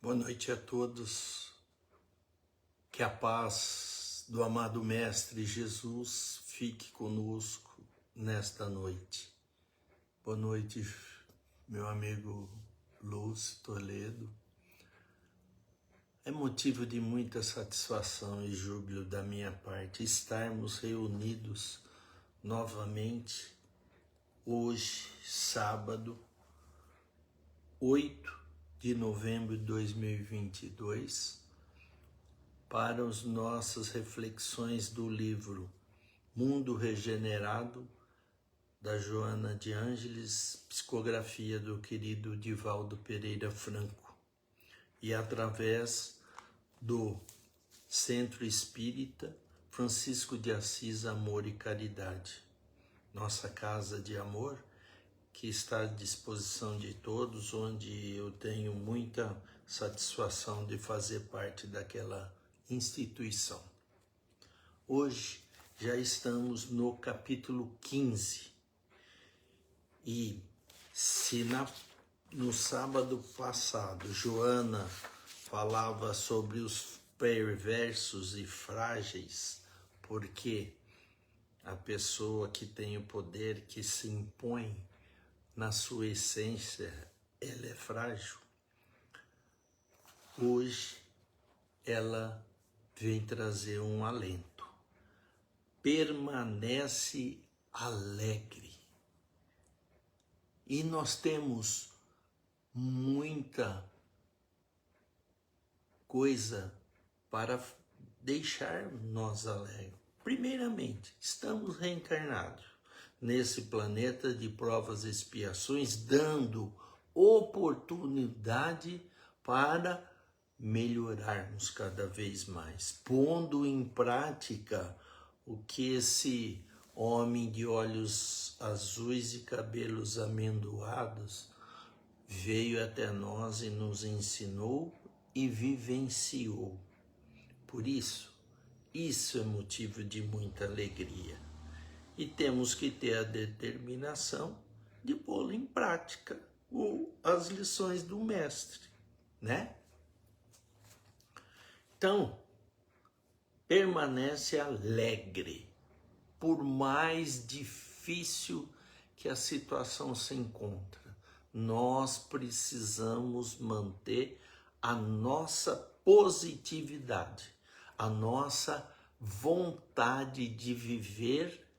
Boa noite a todos. Que a paz do amado Mestre Jesus fique conosco nesta noite. Boa noite, meu amigo Lúcio Toledo. É motivo de muita satisfação e júbilo da minha parte estarmos reunidos novamente hoje, sábado, 8 de novembro de 2022, para as nossas reflexões do livro Mundo Regenerado, da Joana de Ângeles, psicografia do querido Divaldo Pereira Franco, e através do Centro Espírita Francisco de Assis Amor e Caridade, nossa casa de amor, que está à disposição de todos, onde eu tenho muita satisfação de fazer parte daquela instituição. Hoje já estamos no capítulo 15 e se no sábado passado Joana falava sobre os perversos e frágeis, porque a pessoa que tem o poder, que se impõe na sua essência, ela é frágil. Hoje ela vem trazer um alento. Permanece alegre. E nós temos muita coisa para deixar nós alegres. Primeiramente, estamos reencarnados nesse planeta de provas e expiações, dando oportunidade para melhorarmos cada vez mais, pondo em prática o que esse homem de olhos azuis e cabelos amendoados veio até nós e nos ensinou e vivenciou. Por isso é motivo de muita alegria. E temos que ter a determinação de pô-lo em prática as lições do mestre, né? Então, permanece alegre, por mais difícil que a situação se encontra. Nós precisamos manter a nossa positividade, a nossa vontade de viver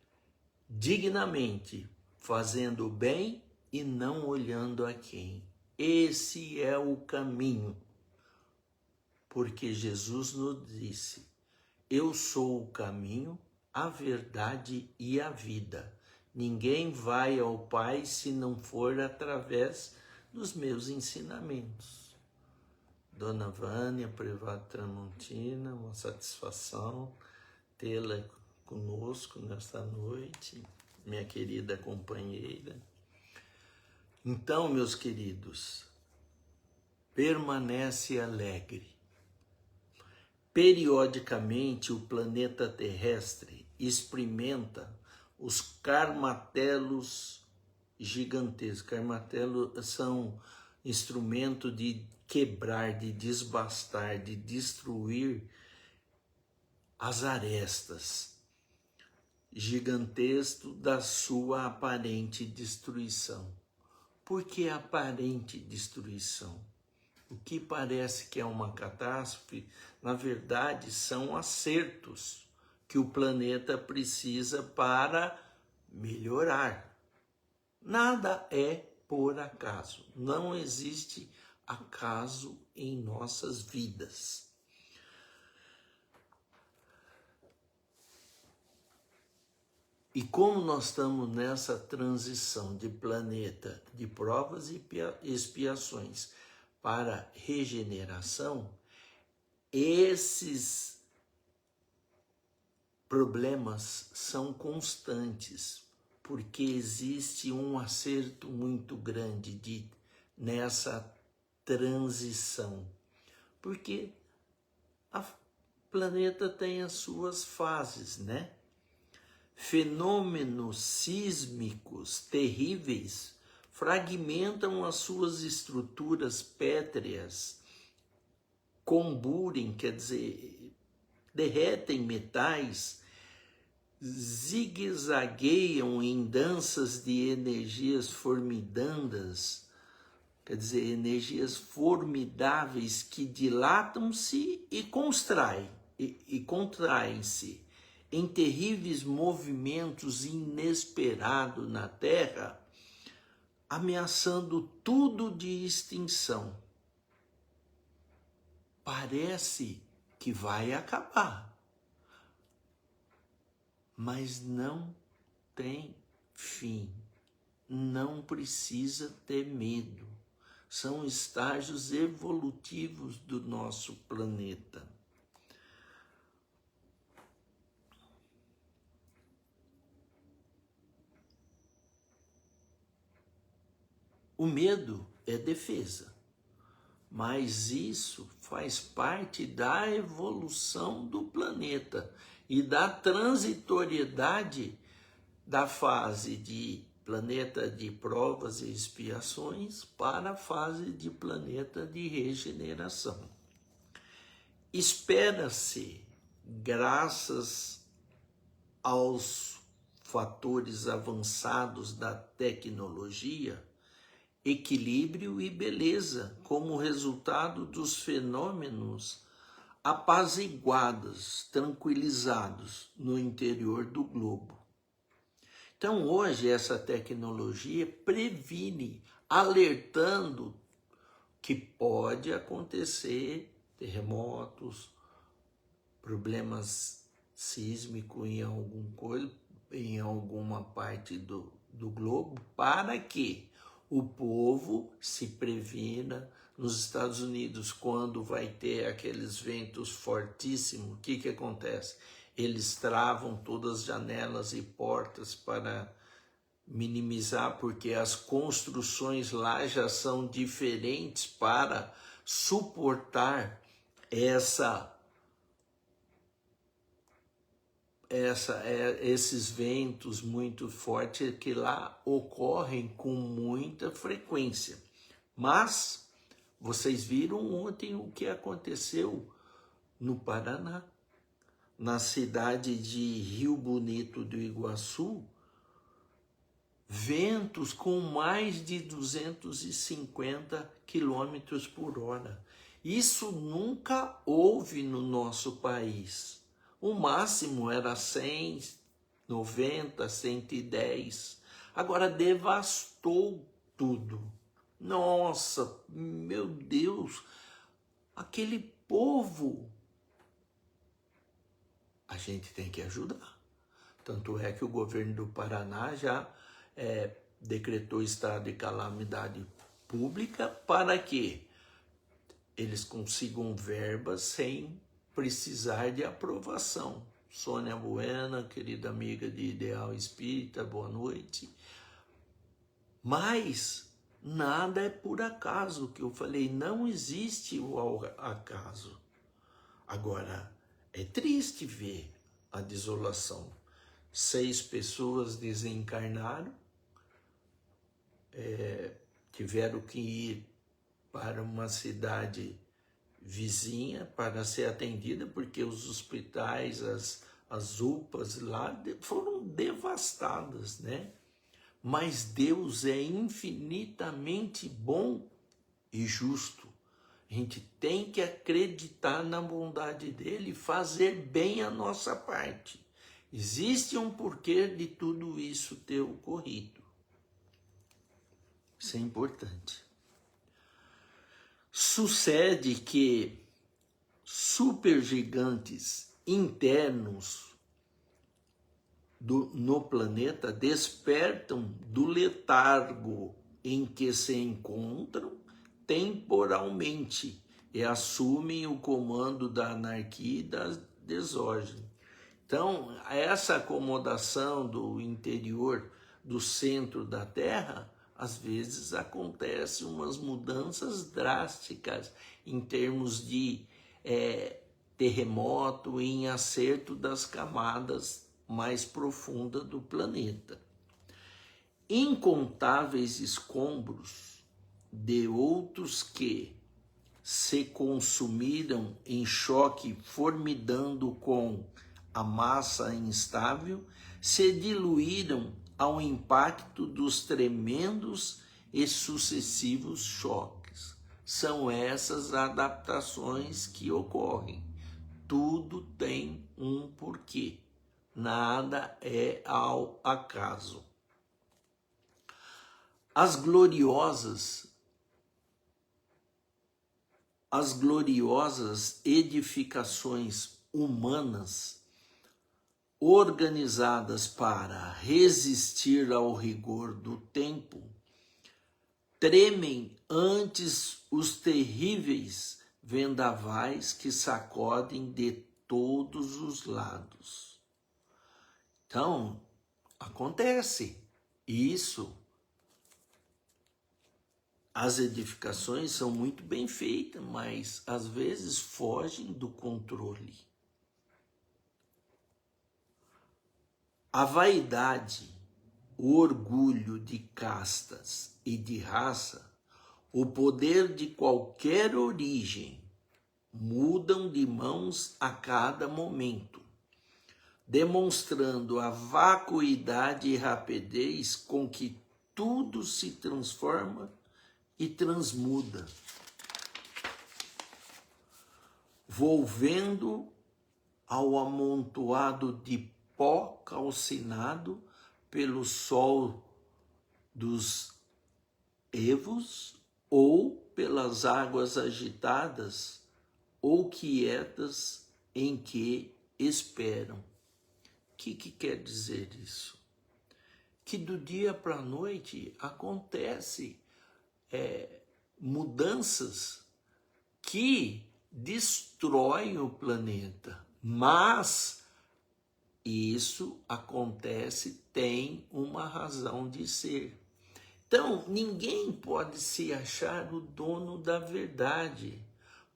dignamente, fazendo o bem e não olhando a quem. Esse é o caminho, porque Jesus nos disse: eu sou o caminho, a verdade e a vida. Ninguém vai ao Pai se não for através dos meus ensinamentos. Dona Vânia, Privado Tramontina, uma satisfação tê-la conosco nesta noite, minha querida companheira. Então, meus queridos, permanece alegre. Periodicamente, o planeta terrestre experimenta os karmatelos gigantescos. Karmatelos são instrumento de quebrar, de desbastar, de destruir as arestas gigantesco da sua aparente destruição. Por que aparente destruição? O que parece que é uma catástrofe, na verdade, são acertos que o planeta precisa para melhorar. Nada é por acaso. Não existe acaso em nossas vidas. E como nós estamos nessa transição de planeta de provas e expiações para regeneração, esses problemas são constantes, porque existe um acerto muito grande nessa transição. Porque o planeta tem as suas fases, né? Fenômenos sísmicos terríveis fragmentam as suas estruturas pétreas comburem, quer dizer, derretem metais, zigue-zagueiam em danças de energias formidandas, quer dizer, energias formidáveis que dilatam-se e contraem-se em terríveis movimentos inesperados na Terra, ameaçando tudo de extinção. Parece que vai acabar, mas não tem fim. Não precisa ter medo. São estágios evolutivos do nosso planeta. O medo é defesa, mas isso faz parte da evolução do planeta e da transitoriedade da fase de planeta de provas e expiações para a fase de planeta de regeneração. Espera-se, graças aos fatores avançados da tecnologia, equilíbrio e beleza como resultado dos fenômenos apaziguados, tranquilizados no interior do globo. Então, hoje, essa tecnologia previne, alertando que pode acontecer terremotos, problemas sísmicos em alguma parte do globo, para que o povo se previna. Nos Estados Unidos, quando vai ter aqueles ventos fortíssimos, o que acontece? Eles travam todas as janelas e portas para minimizar, porque as construções lá já são diferentes para suportar esses ventos muito fortes que lá ocorrem com muita frequência. Mas vocês viram ontem o que aconteceu no Paraná, na cidade de Rio Bonito do Iguaçu, ventos com mais de 250 quilômetros por hora. Isso nunca houve no nosso país. O máximo era 100, 90, 110. Agora devastou tudo. Nossa, meu Deus, aquele povo, a gente tem que ajudar. Tanto é que o governo do Paraná já decretou estado de calamidade pública para que eles consigam verbas sem precisar de aprovação. Sônia Buena, querida amiga de Ideal Espírita, boa noite. Mas nada é por acaso, que eu falei, não existe o acaso. Agora, é triste ver a desolação. 6 pessoas desencarnaram, tiveram que ir para uma cidade vizinha para ser atendida, porque os hospitais, as UPAs lá foram devastadas, né? Mas Deus é infinitamente bom e justo. A gente tem que acreditar na bondade dele e fazer bem a nossa parte. Existe um porquê de tudo isso ter ocorrido. Isso é importante. Sucede que supergigantes internos no planeta despertam do letargo em que se encontram temporalmente e assumem o comando da anarquia e da desordem. Então, essa acomodação do interior, do centro da Terra, às vezes acontecem umas mudanças drásticas em termos de terremoto e em acerto das camadas mais profundas do planeta. Incontáveis escombros de outros que, se consumiram em choque, formidando com a massa instável, se diluíram ao impacto dos tremendos e sucessivos choques. São essas adaptações que ocorrem. Tudo tem um porquê. Nada é ao acaso. As gloriosas edificações humanas organizadas para resistir ao rigor do tempo tremem antes os terríveis vendavais que sacodem de todos os lados. Então, acontece isso. As edificações são muito bem feitas, mas às vezes fogem do controle. A vaidade, o orgulho de castas e de raça, o poder de qualquer origem, mudam de mãos a cada momento, demonstrando a vacuidade e rapidez com que tudo se transforma e transmuda, volvendo ao amontoado de pó calcinado pelo sol dos evos ou pelas águas agitadas ou quietas em que esperam. O que quer dizer isso? Que do dia para a noite acontece mudanças que destroem o planeta, mas isso acontece, tem uma razão de ser. Então, ninguém pode se achar o dono da verdade,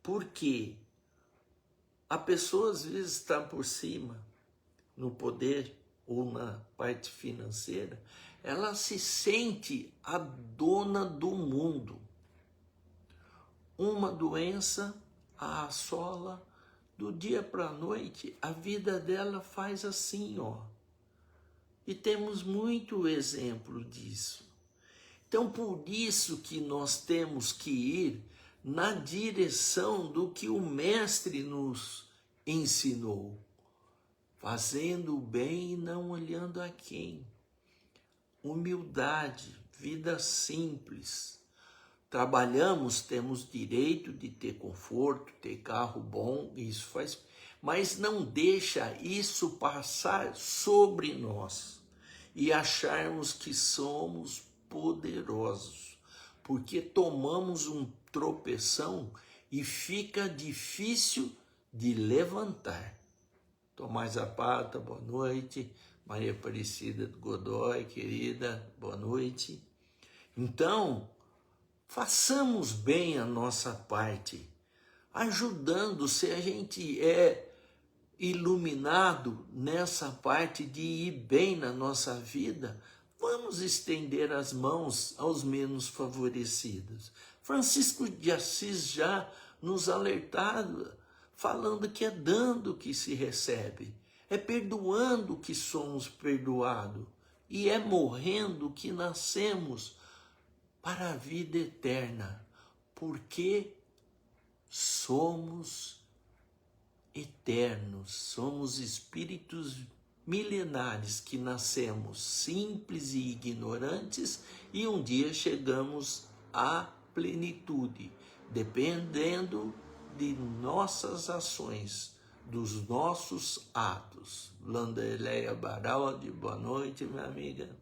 porque a pessoa às vezes está por cima, no poder ou na parte financeira, ela se sente a dona do mundo. Uma doença a assola, do dia para a noite, a vida dela faz assim, ó. E temos muito exemplo disso. Então, por isso que nós temos que ir na direção do que o Mestre nos ensinou, fazendo o bem e não olhando a quem. Humildade, vida simples. Trabalhamos, temos direito de ter conforto, ter carro bom, isso faz, mas não deixa isso passar sobre nós e acharmos que somos poderosos, porque tomamos um tropeção e fica difícil de levantar. Tomás Zapata, boa noite. Maria Aparecida Godoy, querida, boa noite. Então, façamos bem a nossa parte, ajudando. Se a gente é iluminado nessa parte de ir bem na nossa vida, vamos estender as mãos aos menos favorecidos. Francisco de Assis já nos alertava, falando que é dando que se recebe, é perdoando que somos perdoados, e é morrendo que nascemos para a vida eterna, porque somos eternos, somos espíritos milenares que nascemos simples e ignorantes e um dia chegamos à plenitude, dependendo de nossas ações, dos nossos atos. Landeleia Baraldi, boa noite, minha amiga.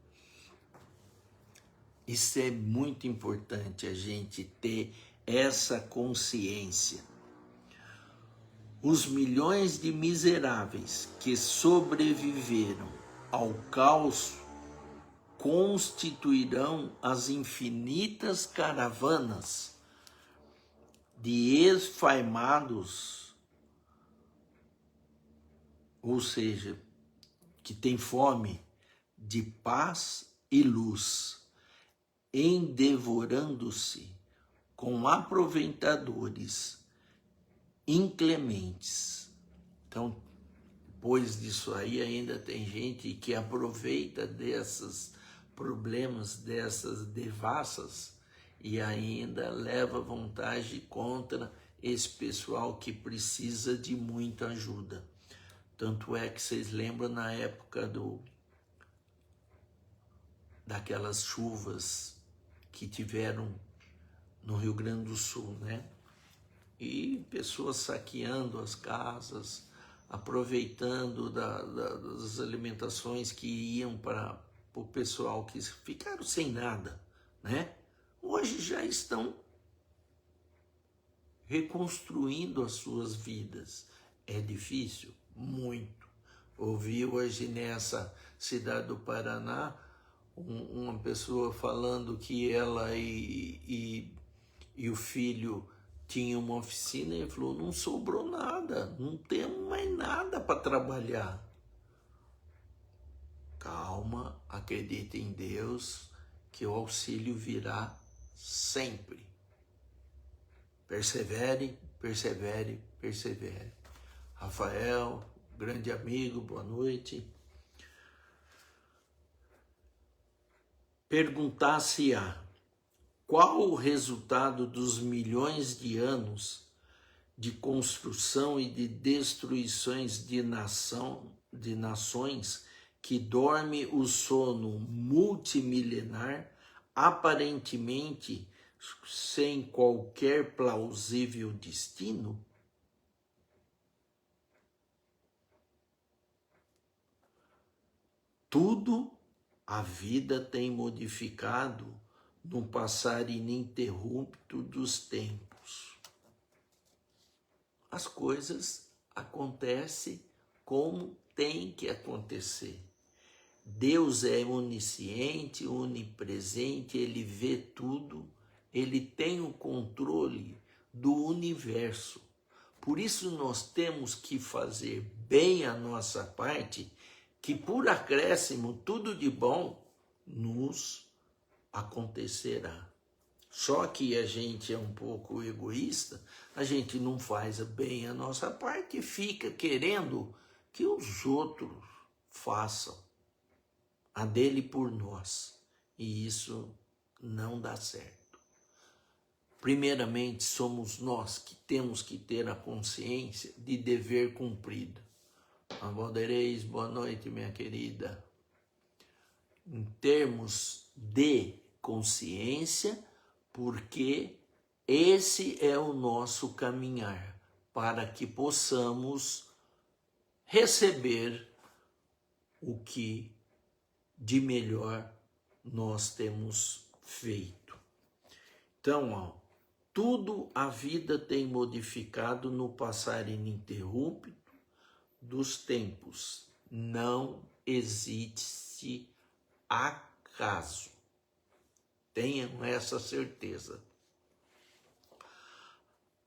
Isso é muito importante, a gente ter essa consciência. Os milhões de miseráveis que sobreviveram ao caos constituirão as infinitas caravanas de esfaimados, ou seja, que tem fome de paz e luz, endevorando-se com aproveitadores inclementes. Então, depois disso aí, ainda tem gente que aproveita desses problemas, dessas devassas, e ainda leva vantagem contra esse pessoal que precisa de muita ajuda. Tanto é que vocês lembram na época daquelas chuvas que tiveram no Rio Grande do Sul, né? E pessoas saqueando as casas, aproveitando das alimentações que iam para o pessoal que ficaram sem nada, né? Hoje já estão reconstruindo as suas vidas. É difícil? Muito. Ouvi hoje nessa cidade do Paraná uma pessoa falando que ela e o filho tinham uma oficina, e ele falou, não sobrou nada, não temos mais nada para trabalhar. Calma, acredite em Deus, que o auxílio virá sempre. Persevere, persevere, persevere. Rafael, grande amigo, boa noite. Perguntar-se-á, qual o resultado dos milhões de anos de construção e de destruições de nações que dorme o sono multimilenar, aparentemente sem qualquer plausível destino? Tudo a vida tem modificado no passar ininterrupto dos tempos. As coisas acontecem como tem que acontecer. Deus é onisciente, onipresente, Ele vê tudo, Ele tem o controle do universo. Por isso nós temos que fazer bem a nossa parte, que por acréscimo tudo de bom nos acontecerá. Só que a gente é um pouco egoísta, a gente não faz bem a nossa parte e fica querendo que os outros façam a dele por nós. E isso não dá certo. Primeiramente, somos nós que temos que ter a consciência de dever cumprido. A Valdeirês, boa noite, minha querida. Em termos de consciência, porque esse é o nosso caminhar, para que possamos receber o que de melhor nós temos feito. Então, tudo a vida tem modificado no passar ininterrupto dos tempos. Não existe acaso. Tenham essa certeza.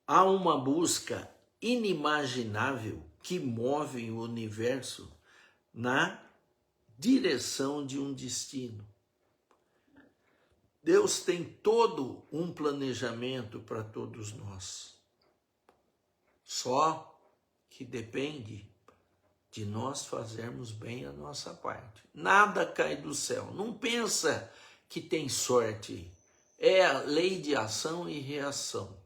Há uma busca inimaginável que move o universo na direção de um destino. Deus tem todo um planejamento para todos nós. Só que depende de nós fazermos bem a nossa parte. Nada cai do céu. Não pensa que tem sorte. É a lei de ação e reação.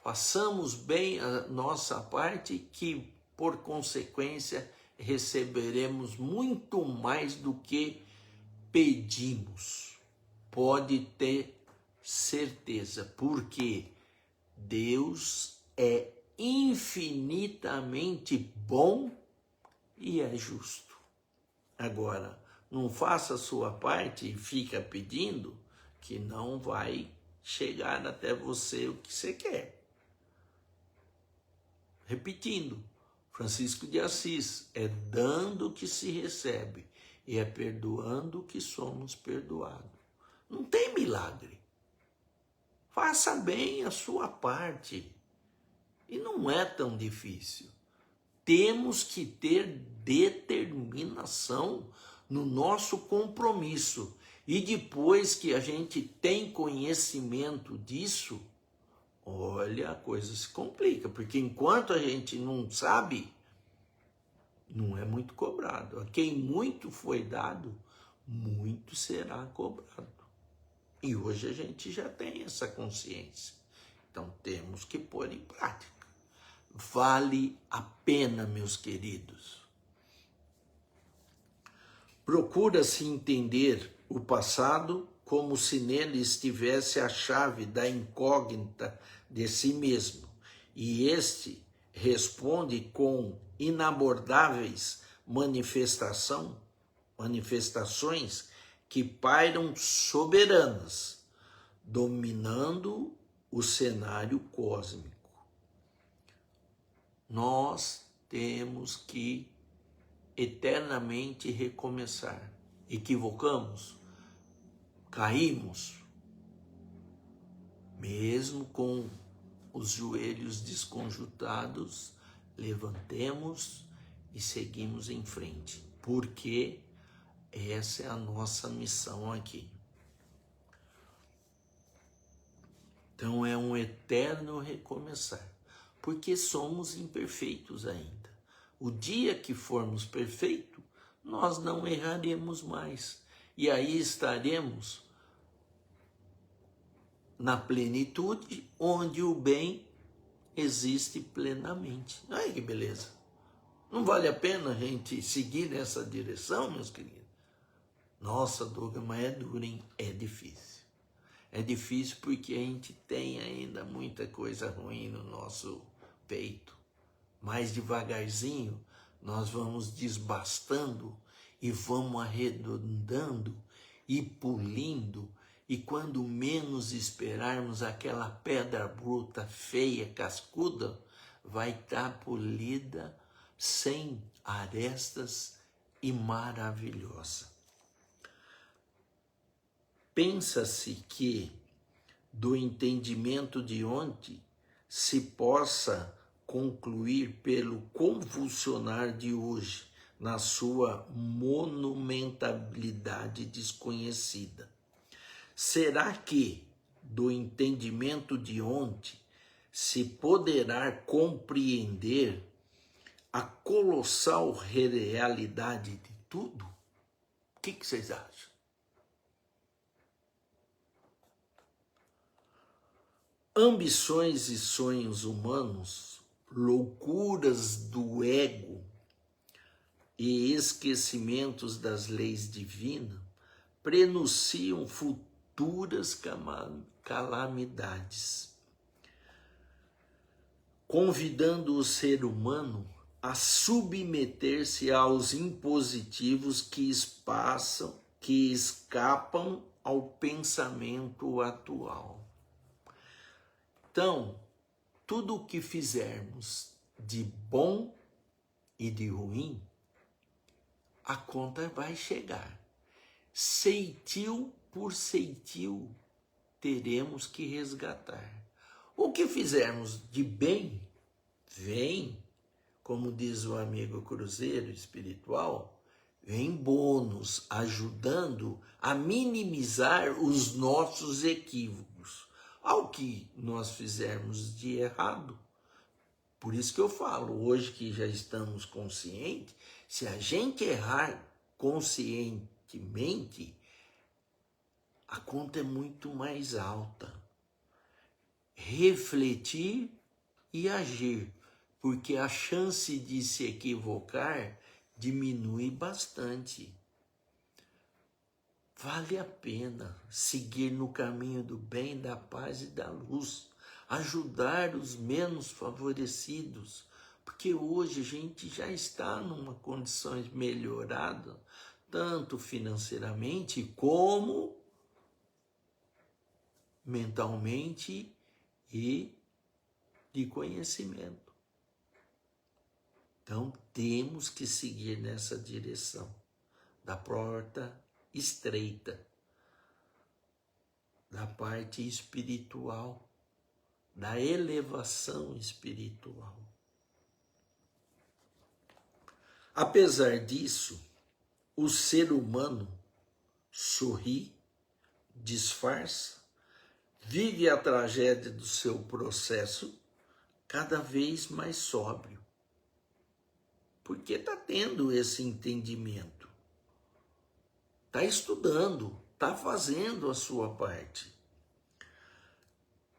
Façamos bem a nossa parte, que por consequência receberemos muito mais do que pedimos. Pode ter certeza, porque Deus é infinitamente bom e é justo. Agora, não faça a sua parte e fica pedindo, que não vai chegar até você o que você quer. Repetindo, Francisco de Assis, é dando que se recebe e é perdoando que somos perdoados. Não tem milagre. Faça bem a sua parte. E não é tão difícil. Temos que ter determinação no nosso compromisso. E depois que a gente tem conhecimento disso, olha, a coisa se complica, porque enquanto a gente não sabe, não é muito cobrado. A quem muito foi dado, muito será cobrado. E hoje a gente já tem essa consciência. Então temos que pôr em prática. Vale a pena, meus queridos. Procura-se entender o passado como se nele estivesse a chave da incógnita de si mesmo, e este responde com inabordáveis manifestações que pairam soberanas, dominando o cenário cósmico. Nós temos que eternamente recomeçar. Equivocamos, caímos, mesmo com os joelhos desconjuntados, levantemos e seguimos em frente, porque essa é a nossa missão aqui. Então é um eterno recomeçar, porque somos imperfeitos ainda. O dia que formos perfeitos, nós não erraremos mais. E aí estaremos na plenitude, onde o bem existe plenamente. Olha que beleza. Não vale a pena a gente seguir nessa direção, meus queridos? Nossa, Douglas, mas é duro, hein? É difícil. É difícil porque a gente tem ainda muita coisa ruim no nosso peito. Mais devagarzinho, nós vamos desbastando e vamos arredondando e pulindo. E quando menos esperarmos, aquela pedra bruta, feia, cascuda, vai estar polida, sem arestas e maravilhosa. Pensa-se que do entendimento de ontem se possa concluir pelo convulsionar de hoje, na sua monumentalidade desconhecida. Será que do entendimento de ontem se poderá compreender a colossal realidade de tudo? O que vocês acham? Ambições e sonhos humanos, loucuras do ego e esquecimentos das leis divinas prenunciam futuras calamidades, convidando o ser humano a submeter-se aos impositivos que escapam ao pensamento atual. Então, tudo o que fizermos de bom e de ruim, a conta vai chegar. Ceitil por ceitil, teremos que resgatar. O que fizermos de bem, vem, como diz o amigo cruzeiro espiritual, vem bônus, ajudando a minimizar os nossos equívocos. Ao que nós fizermos de errado. Por isso que eu falo, hoje que já estamos conscientes, se a gente errar conscientemente, a conta é muito mais alta. Refletir e agir, porque a chance de se equivocar diminui bastante. Vale a pena seguir no caminho do bem, da paz e da luz, ajudar os menos favorecidos, porque hoje a gente já está numa condição melhorada, tanto financeiramente como mentalmente e de conhecimento. Então temos que seguir nessa direção da porta estreita, da parte espiritual, da elevação espiritual. Apesar disso, o ser humano sorri disfarça, vive a tragédia do seu processo cada vez mais sóbrio. Porque está tendo esse entendimento. Está estudando, está fazendo a sua parte.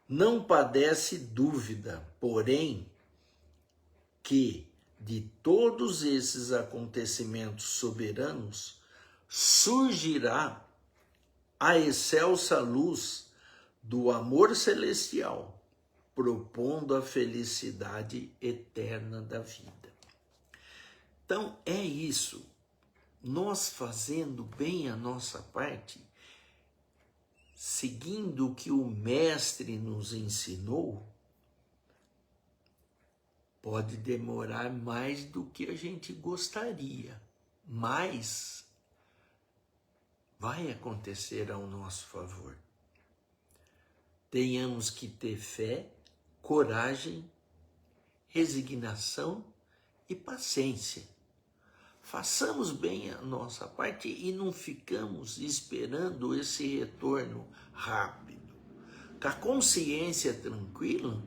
Não padece dúvida, porém, que de todos esses acontecimentos soberanos surgirá a excelsa luz do amor celestial, propondo a felicidade eterna da vida. Então é isso, nós fazendo bem a nossa parte, seguindo o que o Mestre nos ensinou, pode demorar mais do que a gente gostaria, mas vai acontecer ao nosso favor. Tenhamos que ter fé, coragem, resignação e paciência. Façamos bem a nossa parte e não ficamos esperando esse retorno rápido. Com a consciência tranquila,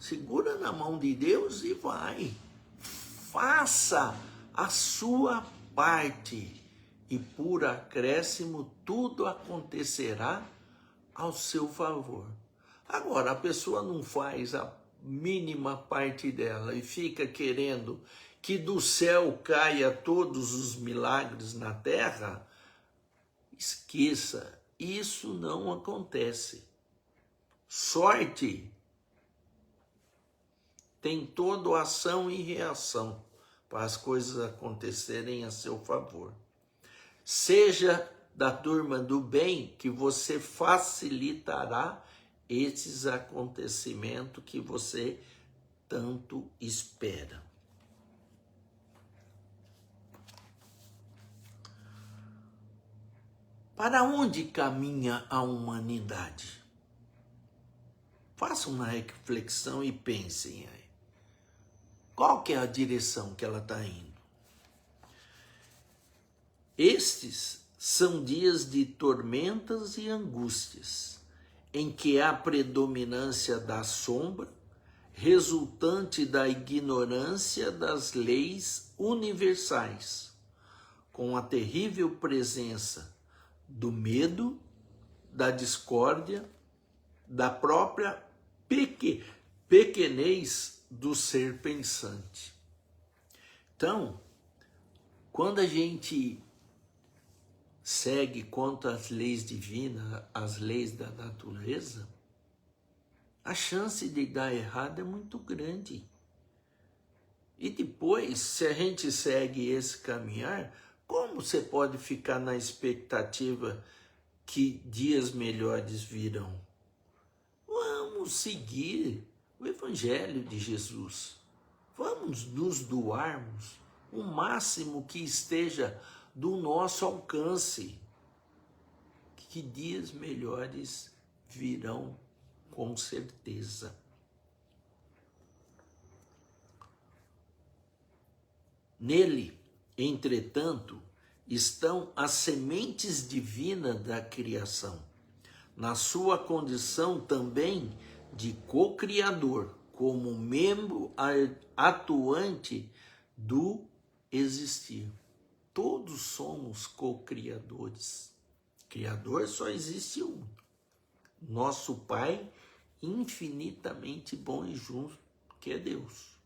segura na mão de Deus e vai. Faça a sua parte e por acréscimo tudo acontecerá ao seu favor. Agora, a pessoa não faz a mínima parte dela e fica querendo que do céu caia todos os milagres na terra, esqueça, isso não acontece. Sorte tem toda ação e reação para as coisas acontecerem a seu favor. Seja da turma do bem que você facilitará esses acontecimentos que você tanto espera. Para onde caminha a humanidade? Façam uma reflexão e pensem aí. Qual que é a direção que ela está indo? Estes são dias de tormentas e angústias, em que há predominância da sombra, resultante da ignorância das leis universais, com a terrível presença do medo, da discórdia, da própria pequenez do ser pensante. Então, quando a gente segue contra as leis divinas, as leis da natureza, a chance de dar errado é muito grande. E depois, se a gente segue esse caminhar, como você pode ficar na expectativa que dias melhores virão? Vamos seguir o Evangelho de Jesus. Vamos nos doarmos o máximo que esteja do nosso alcance. Que dias melhores virão com certeza. Nele, entretanto, estão as sementes divinas da criação, na sua condição também de co-criador, como membro atuante do existir. Todos somos co-criadores. Criador só existe um. Nosso Pai, infinitamente bom e justo, que é Deus.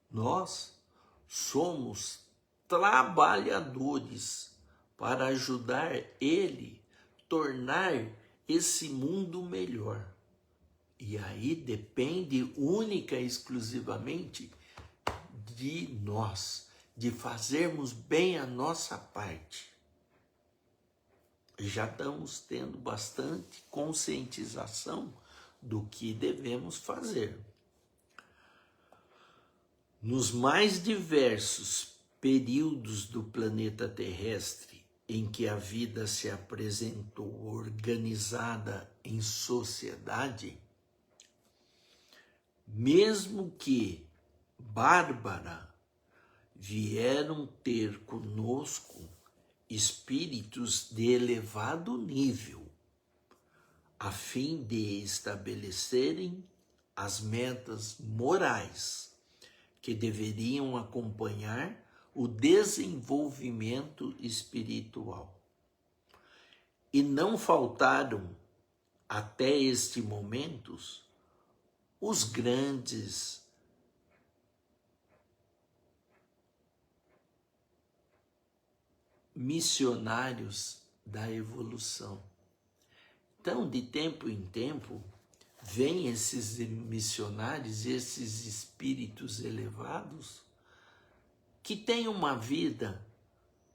Nós somos trabalhadores para ajudar Ele a tornar esse mundo melhor. E aí depende única e exclusivamente de nós, de fazermos bem a nossa parte. Já estamos tendo bastante conscientização do que devemos fazer. Nos mais diversos períodos do planeta terrestre em que a vida se apresentou organizada em sociedade, mesmo que bárbara, vieram ter conosco espíritos de elevado nível, a fim de estabelecerem as metas morais que deveriam acompanhar o desenvolvimento espiritual. E não faltaram, até este momento, os grandes missionários da evolução. Então, de tempo em tempo, vêm esses missionários, esses espíritos elevados, que têm uma vida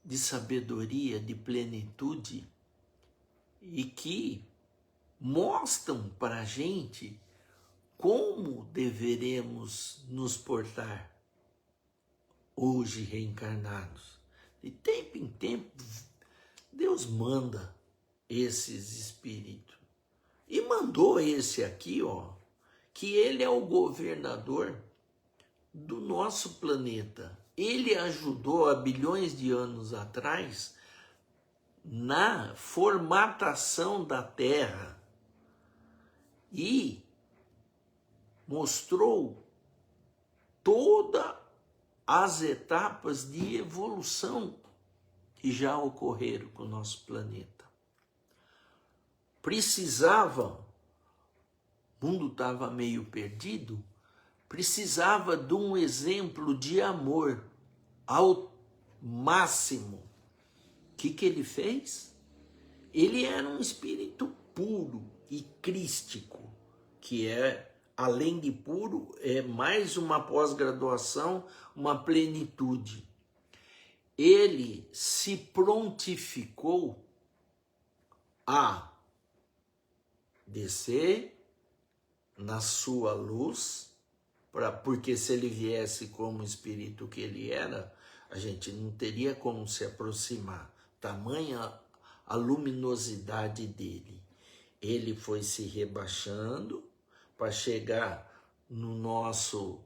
de sabedoria, de plenitude, e que mostram para a gente como deveremos nos portar hoje reencarnados. De tempo em tempo, Deus manda esses espíritos. E mandou esse aqui, que ele é o governador do nosso planeta. Ele ajudou há bilhões de anos atrás na formatação da Terra e mostrou todas as etapas de evolução que já ocorreram com o nosso planeta. Precisava, o mundo estava meio perdido, precisava de um exemplo de amor ao máximo. O que ele fez? Ele era um espírito puro e crístico, que é, além de puro, é mais uma pós-graduação, uma plenitude. Ele se prontificou a descer na sua luz, porque se ele viesse como espírito que ele era, a gente não teria como se aproximar, tamanha a luminosidade dele. Ele foi se rebaixando para chegar no nosso,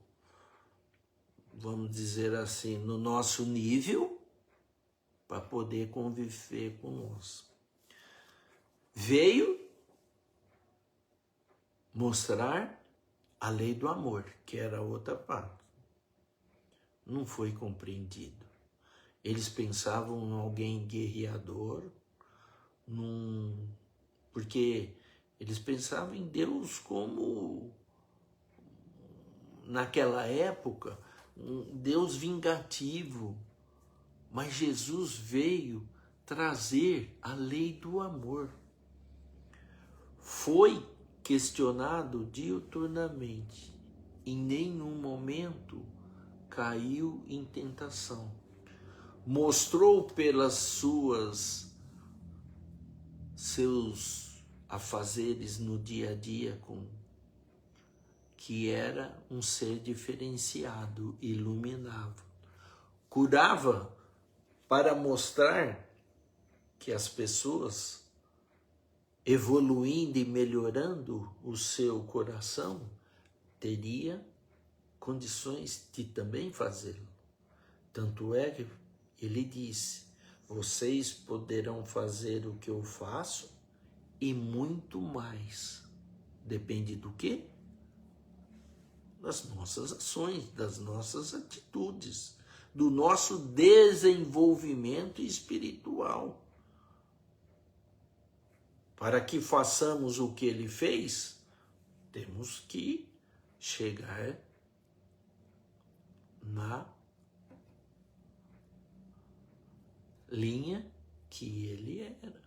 vamos dizer assim, no nosso nível, para poder conviver conosco. Veio mostrar a lei do amor, que era outra parte. Não foi compreendido. Eles pensavam em alguém guerreador, porque eles pensavam em Deus como, naquela época, um Deus vingativo. Mas Jesus veio trazer a lei do amor. Foi questionado diuturnamente. Em nenhum momento caiu em tentação. Mostrou pelas seus afazeres no dia a dia que era um ser diferenciado, iluminado. Curava para mostrar que as pessoas, evoluindo e melhorando o seu coração, teria condições de também fazê-lo. Tanto é que ele disse: vocês poderão fazer o que eu faço e muito mais. Depende do quê? Das nossas ações, das nossas atitudes, do nosso desenvolvimento espiritual. Para que façamos o que ele fez, temos que chegar na linha que ele era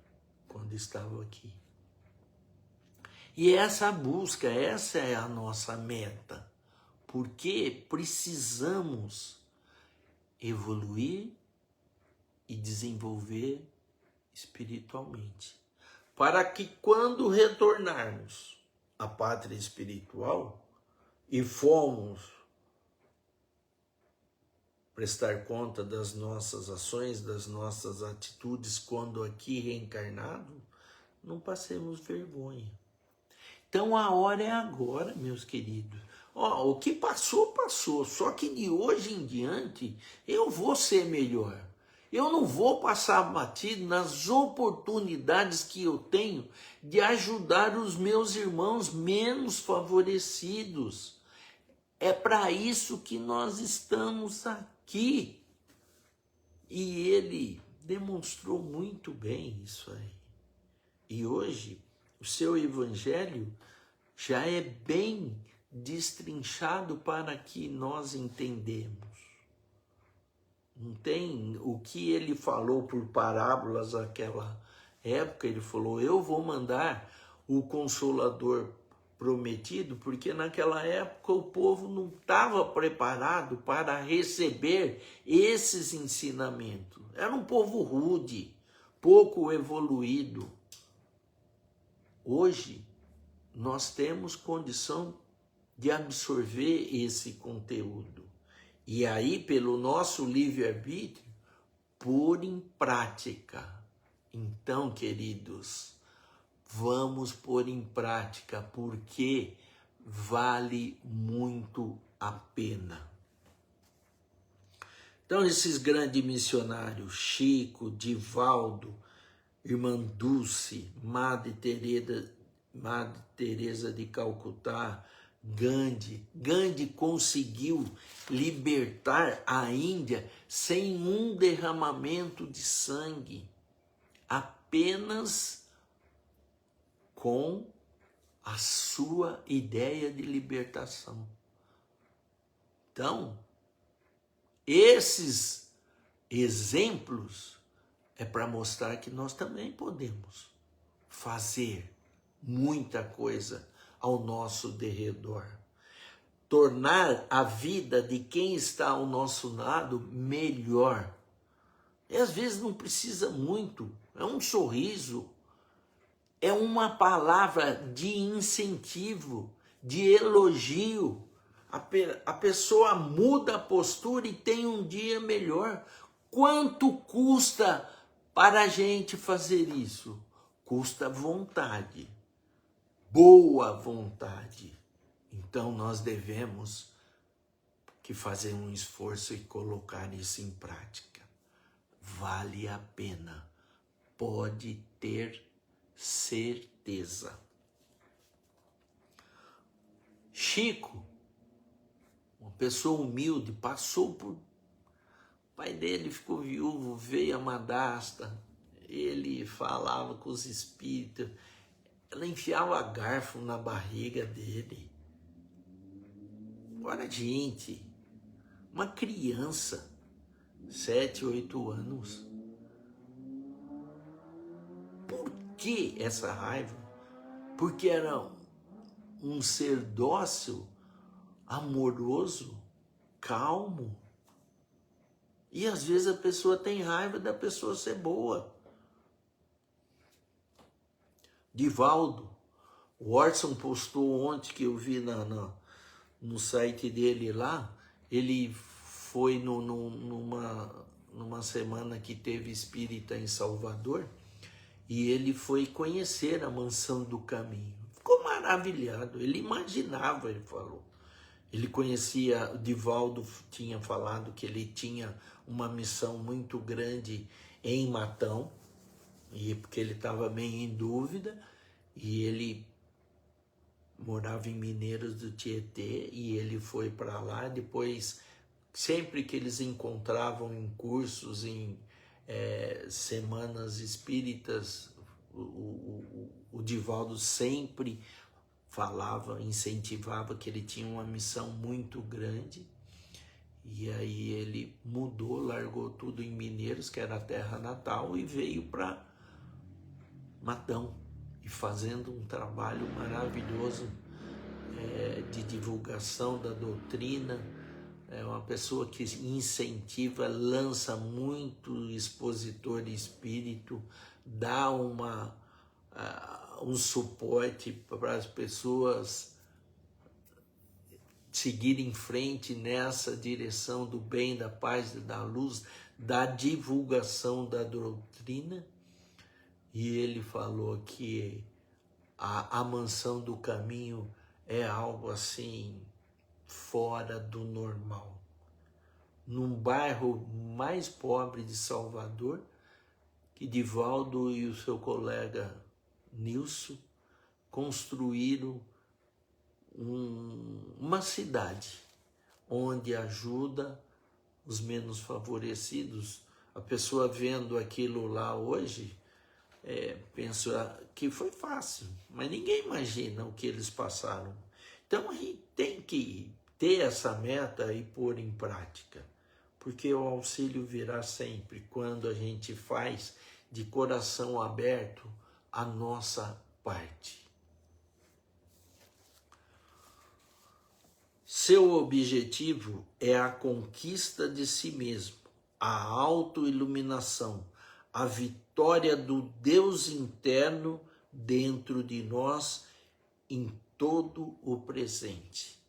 quando estava aqui. E essa busca, essa é a nossa meta, porque precisamos evoluir e desenvolver espiritualmente, para que quando retornarmos à pátria espiritual e formos prestar conta das nossas ações, das nossas atitudes quando aqui reencarnado, não passemos vergonha. Então a hora é agora, meus queridos. O que passou, passou. Só que de hoje em diante eu vou ser melhor. Eu não vou passar batido nas oportunidades que eu tenho de ajudar os meus irmãos menos favorecidos. É para isso que nós estamos aqui. E ele demonstrou muito bem isso aí. E hoje, o seu evangelho já é bem destrinchado para que nós entendemos. Não tem o que ele falou por parábolas naquela época. Ele falou, eu vou mandar o Consolador prometido, porque naquela época o povo não estava preparado para receber esses ensinamentos. Era um povo rude, pouco evoluído. Hoje, nós temos condição de absorver esse conteúdo. E aí, pelo nosso livre-arbítrio, pôr em prática. Então, queridos, vamos pôr em prática, porque vale muito a pena. Então, esses grandes missionários, Chico, Divaldo, Irmã Dulce, Madre Teresa de Calcutá, Gandhi conseguiu libertar a Índia sem um derramamento de sangue, apenas com a sua ideia de libertação. Então, esses exemplos é para mostrar que nós também podemos fazer muita coisa ao nosso derredor. Tornar a vida de quem está ao nosso lado melhor. E às vezes não precisa muito, é um sorriso, é uma palavra de incentivo, de elogio. A pessoa muda a postura e tem um dia melhor. Quanto custa para a gente fazer isso? Custa vontade. Boa vontade. Então nós devemos que fazer um esforço e colocar isso em prática. Vale a pena. Pode ter certeza. Chico, uma pessoa humilde, passou por... O pai dele ficou viúvo, veio a madrasta, ele falava com os espíritos, ela enfiava garfo na barriga dele. Agora, gente, uma criança, 7, 8 anos. Por que essa raiva? Porque era um ser dócil, amoroso, calmo. E às vezes a pessoa tem raiva da pessoa ser boa. Divaldo, o Orson postou ontem, que eu vi no site dele lá, ele foi numa semana que teve espírita em Salvador, e ele foi conhecer a Mansão do Caminho. Ficou maravilhado, ele imaginava, ele falou. Ele conhecia, o Divaldo tinha falado que ele tinha uma missão muito grande em Matão, e porque ele estava meio em dúvida, e ele morava em Mineiros do Tietê, e ele foi para lá. Depois, sempre que eles encontravam em cursos, em semanas espíritas, o Divaldo sempre falava, incentivava que ele tinha uma missão muito grande. E aí ele mudou, largou tudo em Mineiros, que era a terra natal, e veio para Matão, e fazendo um trabalho maravilhoso de divulgação da doutrina. É uma pessoa que incentiva, lança muito expositor espírito, dá um suporte para as pessoas seguir em frente nessa direção do bem, da paz, da luz, da divulgação da doutrina. E ele falou que a Mansão do Caminho é algo assim fora do normal. num bairro mais pobre de Salvador, que Divaldo e o seu colega Nilson construíram uma cidade onde ajuda os menos favorecidos. A pessoa vendo aquilo lá hoje, pensa que foi fácil, mas ninguém imagina o que eles passaram. Então a gente tem que ter essa meta e pôr em prática, porque o auxílio virá sempre quando a gente faz de coração aberto a nossa parte. Seu objetivo é a conquista de si mesmo, a autoiluminação, a vitória do Deus interno dentro de nós em todo o presente.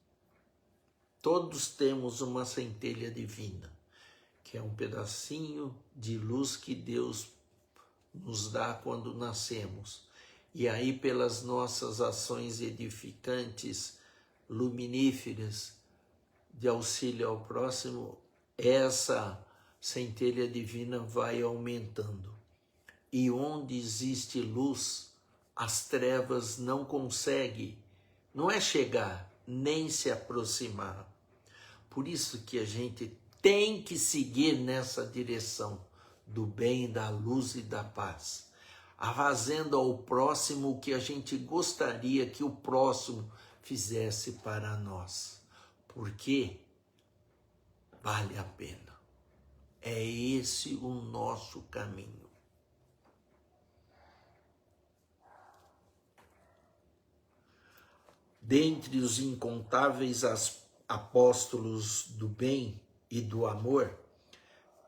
Todos temos uma centelha divina, que é um pedacinho de luz que Deus nos dá quando nascemos. E aí, pelas nossas ações edificantes, luminíferas, de auxílio ao próximo, essa centelha divina vai aumentando. E onde existe luz, as trevas não conseguem, não é chegar, nem se aproximar. Por isso que a gente tem que seguir nessa direção do bem, da luz e da paz, fazendo ao próximo o que a gente gostaria que o próximo fizesse para nós, porque vale a pena. É esse o nosso caminho. Dentre os incontáveis apóstolos do bem e do amor,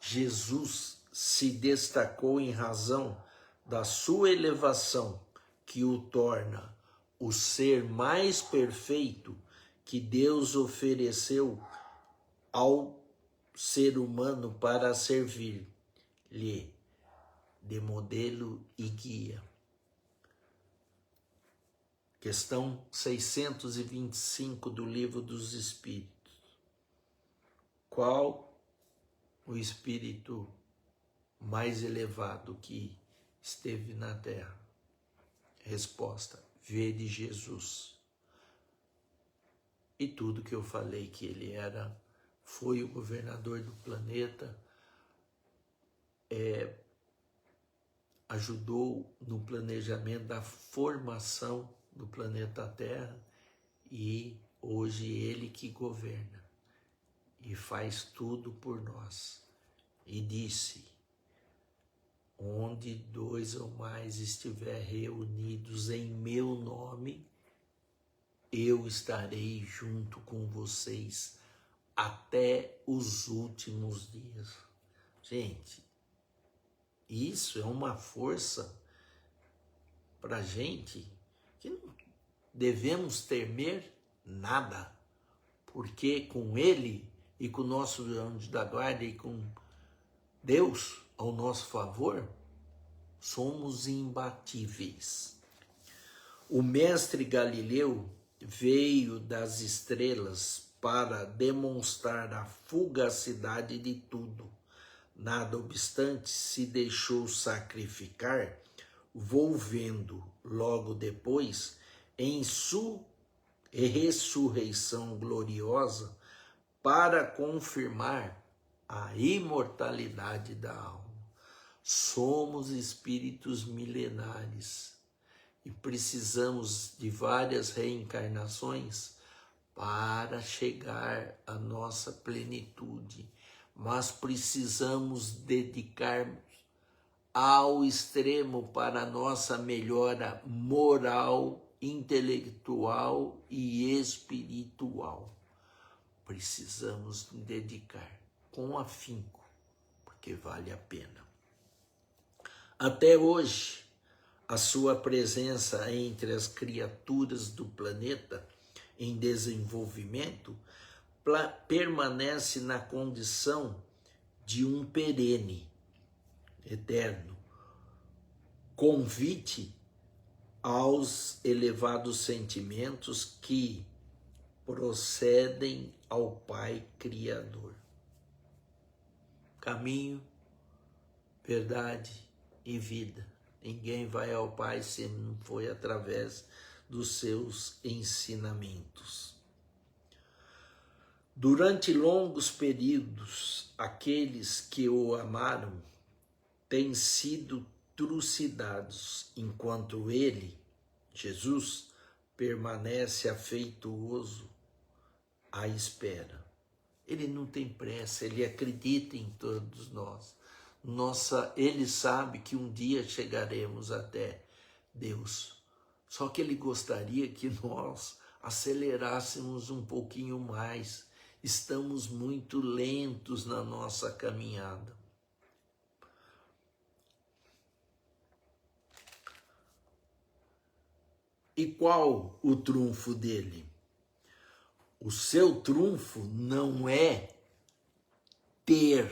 Jesus se destacou em razão da sua elevação, que o torna o ser mais perfeito que Deus ofereceu ao ser humano para servir-lhe de modelo e guia. Questão 625 do Livro dos Espíritos. Qual o espírito mais elevado que esteve na Terra? Resposta: vede Jesus. E tudo que eu falei que ele era, foi o governador do planeta, ajudou no planejamento da formação do planeta Terra, e hoje ele que governa e faz tudo por nós. E disse: onde 2 ou mais estiver reunidos em meu nome, eu estarei junto com vocês até os últimos dias. Gente, isso é uma força para a gente que não devemos temer nada, porque com ele e com o nosso anjo da guarda e com Deus ao nosso favor, somos imbatíveis. O mestre Galileu veio das estrelas para demonstrar a fugacidade de tudo. Nada obstante, se deixou sacrificar, volvendo logo depois em sua ressurreição gloriosa para confirmar a imortalidade da alma. Somos espíritos milenares e precisamos de várias reencarnações para chegar à nossa plenitude, mas precisamos dedicar ao extremo para a nossa melhora moral, intelectual e espiritual. Precisamos dedicar com afinco, porque vale a pena. Até hoje, a sua presença entre as criaturas do planeta em desenvolvimento permanece na condição de um perene, eterno, convite aos elevados sentimentos que procedem ao Pai Criador. caminho, verdade e vida. Ninguém vai ao Pai se não foi através dos seus ensinamentos. Durante longos períodos, aqueles que o amaram têm sido trucidados, enquanto ele, Jesus, permanece afeituoso à espera. Ele não tem pressa, ele acredita em todos nós. Ele sabe que um dia chegaremos até Deus. Só que ele gostaria que nós acelerássemos um pouquinho mais. Estamos muito lentos na nossa caminhada. E qual o trunfo dele? O seu trunfo não é ter,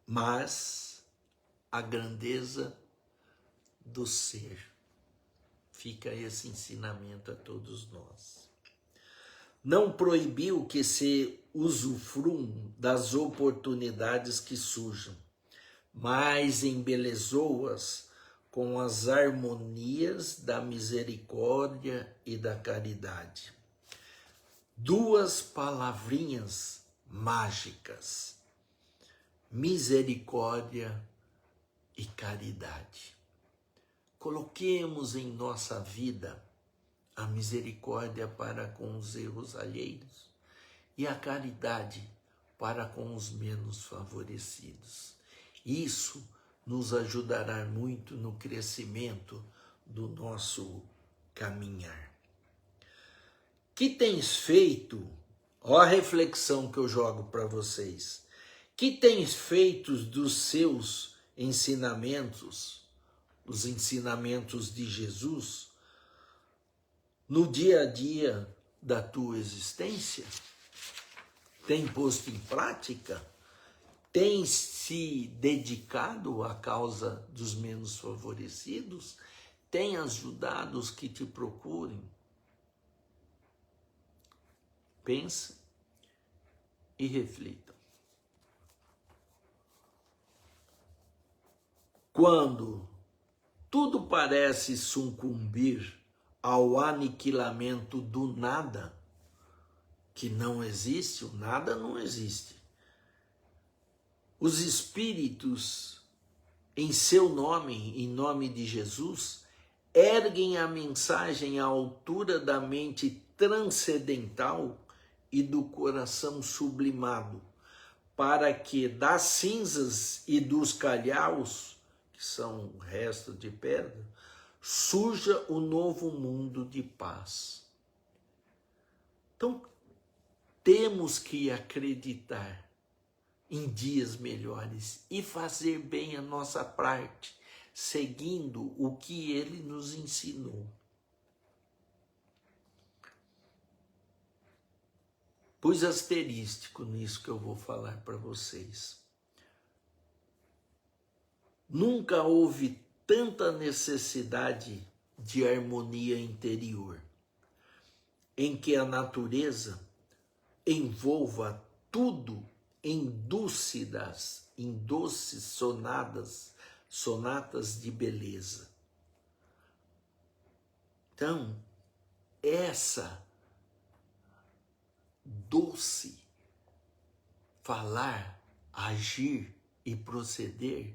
mas a grandeza do ser. Fica esse ensinamento a todos nós. Não proibiu que se usufruam das oportunidades que surjam, mas embelezou-as com as harmonias da misericórdia e da caridade. Duas palavrinhas mágicas: misericórdia e caridade. Coloquemos em nossa vida a misericórdia para com os erros alheios e a caridade para com os menos favorecidos. Isso nos ajudará muito no crescimento do nosso caminhar. Que tens feito? Ó a reflexão que eu jogo para vocês. Que tens feito dos seus ensinamentos, os ensinamentos de Jesus, no dia a dia da tua existência? Tem posto em prática? Tem se dedicado à causa dos menos favorecidos? Tem ajudado os que te procurem? Pense e reflita. Quando tudo parece sucumbir ao aniquilamento do nada, que não existe, o nada não existe. Os espíritos, em seu nome, em nome de Jesus, erguem a mensagem à altura da mente transcendental e do coração sublimado, para que das cinzas e dos calhaus, que são o resto de pedra, surja o novo mundo de paz. Então, temos que acreditar em dias melhores e fazer bem a nossa parte, seguindo o que ele nos ensinou. Pus asterístico nisso que eu vou falar para vocês. Nunca houve tanta necessidade de harmonia interior, em que a natureza envolva tudo em doces sonatas de beleza. Então, essa doce falar, agir e proceder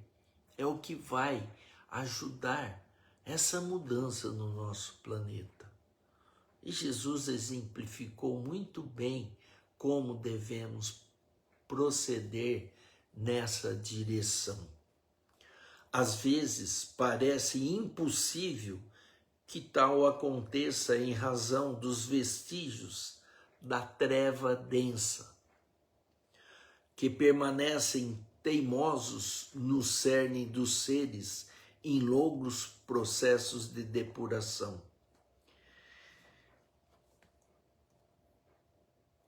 é o que vai ajudar essa mudança no nosso planeta. E Jesus exemplificou muito bem como devemos proceder nessa direção. Às vezes parece impossível que tal aconteça em razão dos vestígios da treva densa, que permanecem teimosos no cerne dos seres em longos processos de depuração,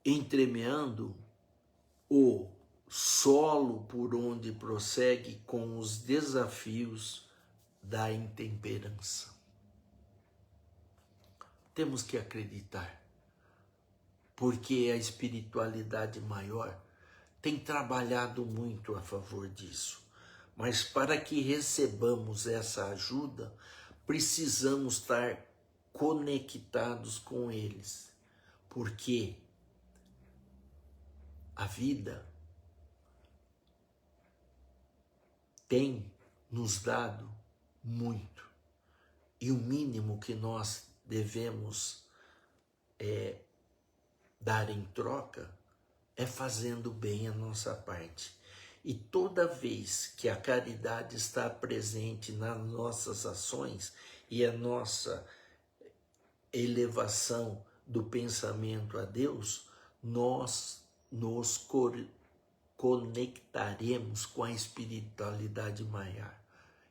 entremeando o solo por onde prossegue com os desafios da intemperança. Temos que acreditar, porque a espiritualidade maior tem trabalhado muito a favor disso. Mas para que recebamos essa ajuda, precisamos estar conectados com eles, porque a vida tem nos dado muito, e o mínimo que nós devemos dar em troca é fazendo bem a nossa parte. E toda vez que a caridade está presente nas nossas ações e a nossa elevação do pensamento a Deus, nós nos conectaremos com a espiritualidade maior.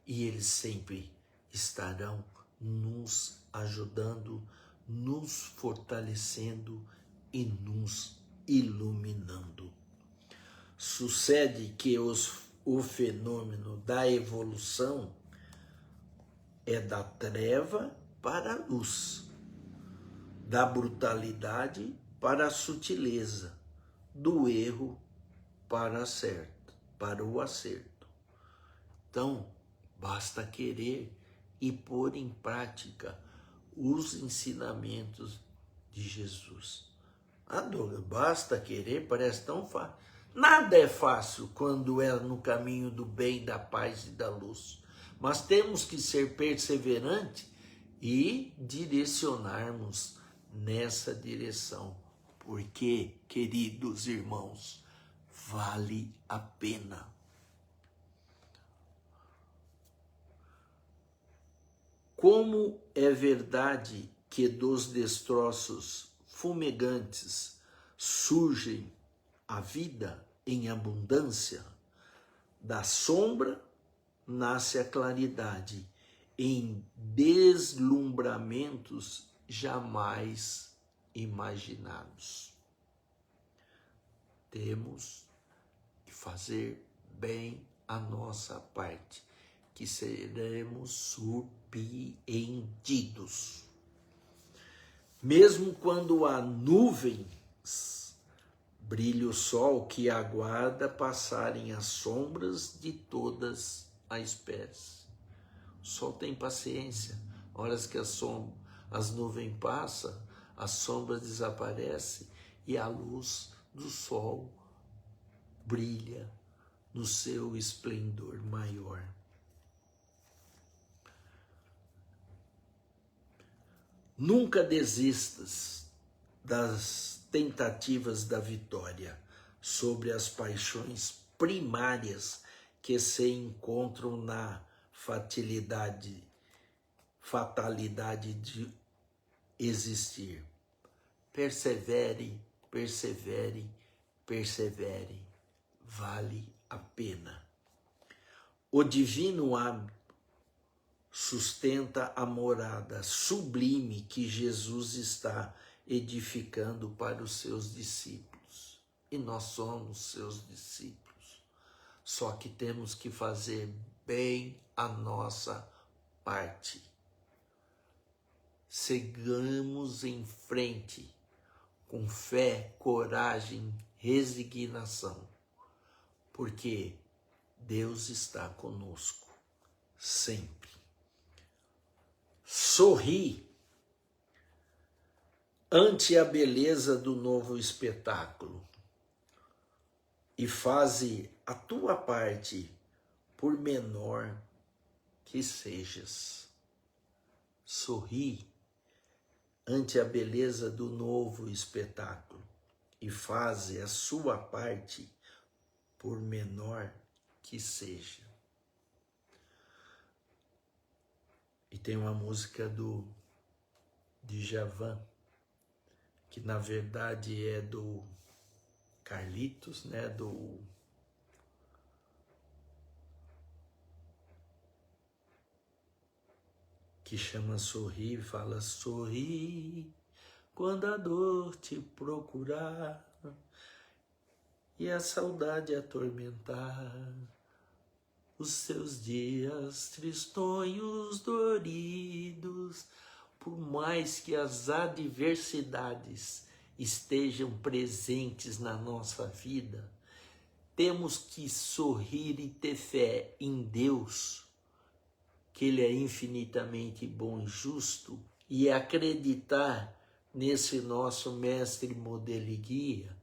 E eles sempre estarão nos ajudando, nos fortalecendo e nos iluminando. Sucede que o fenômeno da evolução é da treva para a luz, da brutalidade para a sutileza, do erro para o acerto. Então, basta querer e pôr em prática os ensinamentos de Jesus. Douglas, basta querer, parece tão fácil. Nada é fácil quando é no caminho do bem, da paz e da luz. Mas temos que ser perseverantes e direcionarmos nessa direção. Porque, queridos irmãos, vale a pena. Como é verdade que dos destroços fumegantes surgem a vida em abundância, da sombra nasce a claridade, em deslumbramentos jamais imaginados. Temos que fazer bem a nossa parte, que seremos surpreendidos. Mesmo quando há nuvens, brilha o sol que aguarda passarem as sombras de todas as espécies. O sol tem paciência. Horas que as nuvens passam, as sombras desaparecem e a luz do sol brilha no seu esplendor maior. Nunca desistas das tentativas da vitória sobre as paixões primárias que se encontram na fatalidade de existir. Persevere, persevere, persevere. Vale a pena. O divino hábito sustenta a morada sublime que Jesus está edificando para os seus discípulos. E nós somos seus discípulos. Só que temos que fazer bem a nossa parte. Sigamos em frente com fé, coragem, resignação, porque Deus está conosco sempre. Sorri ante a beleza do novo espetáculo e faze a tua parte, por menor que sejas. Sorri ante a beleza do novo espetáculo e faze a sua parte, por menor que seja. E tem uma música do Djavan, que na verdade é do Carlitos, né? Que chama Sorri, e fala: sorri quando a dor te procurar e a saudade atormentar os seus dias tristonhos, doridos, por mais que as adversidades estejam presentes na nossa vida. Temos que sorrir e ter fé em Deus, que Ele é infinitamente bom e justo, e acreditar nesse nosso mestre, modelo e guia,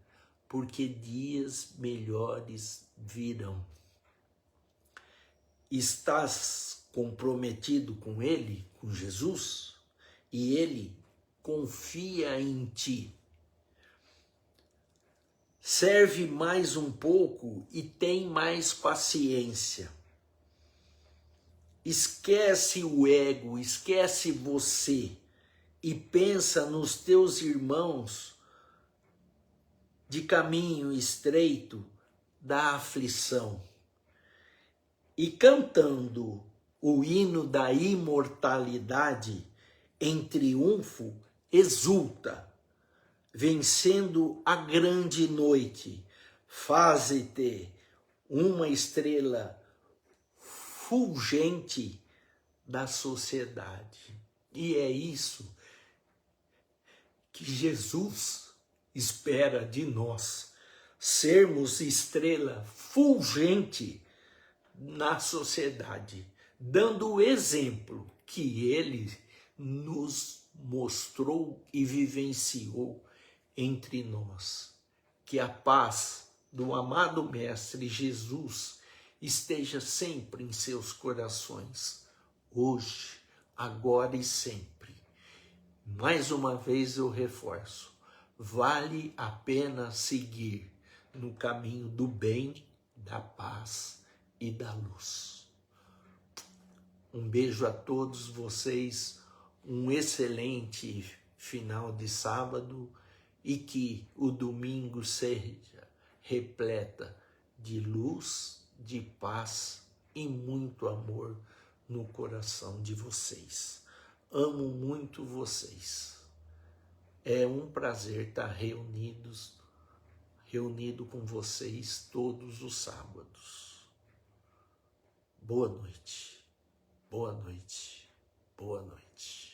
porque dias melhores virão. Estás comprometido com Ele, com Jesus, e Ele confia em ti. Serve mais um pouco e tem mais paciência. Esquece o ego, esquece você e pensa nos teus irmãos de caminho estreito da aflição. E cantando o hino da imortalidade, em triunfo exulta, vencendo a grande noite, faze-te uma estrela fulgente da sociedade. E é isso que Jesus espera de nós, sermos estrela fulgente na sociedade, dando o exemplo que Ele nos mostrou e vivenciou entre nós. Que a paz do amado Mestre Jesus esteja sempre em seus corações, hoje, agora e sempre. Mais uma vez eu reforço, vale a pena seguir no caminho do bem, da paz e da luz. Um beijo a todos vocês, um excelente final de sábado e que o domingo seja repleta de luz, de paz e muito amor no coração de vocês. Amo muito vocês. É um prazer estar reunido com vocês todos os sábados. Boa noite, boa noite, boa noite.